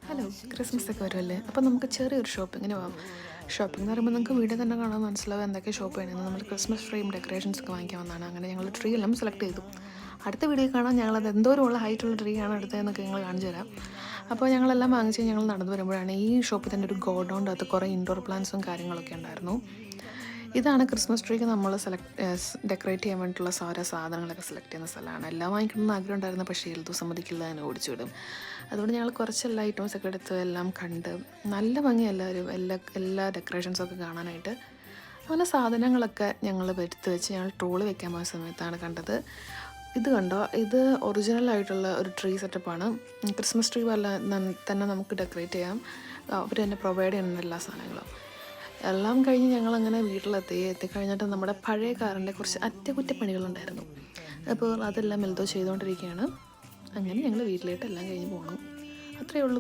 Hello, Christmas ഒക്കെ വരുമല്ലേ? അപ്പോൾ നമുക്ക് ചെറിയൊരു ഷോപ്പിങ്ങിന് പോകാം. ഷോപ്പിംഗ് എന്ന് പറയുമ്പോൾ നിങ്ങൾക്ക് വീഡിയോ തന്നെ കാണാൻ മനസ്സിലാവും എന്തൊക്കെ ഷോപ്പ് ചെയ്യണമെന്ന്. നമ്മൾ ക്രിസ്മസ് ട്രീയും ഡെക്കറേഷൻസ് ഒക്കെ വാങ്ങിക്കാൻ വന്നതാണ്. അങ്ങനെ ഞങ്ങൾ ട്രീ എല്ലാം സെലക്ട് ചെയ്തു. അടുത്ത വീഡിയോ കാണാൻ ഞങ്ങളത് എന്തോരമുള്ള ഹൈറ്റുള്ള ട്രീ ആണ് എടുത്തതെന്നൊക്കെ ഞങ്ങൾ കാണിച്ചു തരാം. അപ്പോൾ ഞങ്ങളെല്ലാം വാങ്ങിച്ച് ഞങ്ങൾ നടന്നു വരുമ്പോഴാണ് ഈ ഷോപ്പിൽ തന്നെ ഒരു ഗോഡൗണിൻ്റെ അകത്ത് കുറേ ഇൻഡോർ പ്ലാന്റ്സും കാര്യങ്ങളൊക്കെ ഉണ്ടായിരുന്നു. ഇതാണ് ക്രിസ്മസ് ട്രീക്ക് നമ്മൾ ഡെക്കറേറ്റ് ചെയ്യാൻ വേണ്ടിയിട്ടുള്ള സാധനങ്ങളൊക്കെ സെലക്ട് ചെയ്യുന്ന സ്ഥലമാണ്. എല്ലാം വാങ്ങിക്കണമെന്ന് ആഗ്രഹം ഉണ്ടായിരുന്നു, പക്ഷേ എഴുതു സമ്മതിക്കില്ല, അതിനെ ഓടിച്ചു വിടും. അതുകൊണ്ട് ഞങ്ങൾ കുറച്ചെല്ലാം ഐറ്റംസൊക്കെ എടുത്ത് എല്ലാം കണ്ട് നല്ല ഭംഗി എല്ലാവരും എല്ലാ ഡെക്കറേഷൻസൊക്കെ കാണാനായിട്ട്. അങ്ങനെ സാധനങ്ങളൊക്കെ ഞങ്ങൾ എടുത്ത് വെച്ച് ഞങ്ങൾ ട്രോളി വെക്കാൻ പോയ സമയത്താണ് കണ്ടത്. ഇത് കണ്ടോ, ഇത് ഒറിജിനലായിട്ടുള്ള ഒരു ട്രീ സെറ്റപ്പാണ്. ക്രിസ്മസ് ട്രീ പോലെ തന്നെ നമുക്ക് ഡെക്കറേറ്റ് ചെയ്യാം. അവർ തന്നെ പ്രൊവൈഡ് ചെയ്യുന്ന എല്ലാ സാധനങ്ങളും എല്ലാം കഴിഞ്ഞ് ഞങ്ങളങ്ങനെ എത്തിക്കഴിഞ്ഞിട്ട് നമ്മുടെ പഴയ കാറിൻ്റെ കുറച്ച് അറ്റകുറ്റപ്പണികളുണ്ടായിരുന്നു. അപ്പോൾ അതെല്ലാം എൽദോ ചെയ്തുകൊണ്ടിരിക്കുകയാണ്. അങ്ങനെ ഞങ്ങൾ വീട്ടിലേട്ട് എല്ലാം കഴിഞ്ഞ് പോകണം. അത്രയേ ഉള്ളൂ.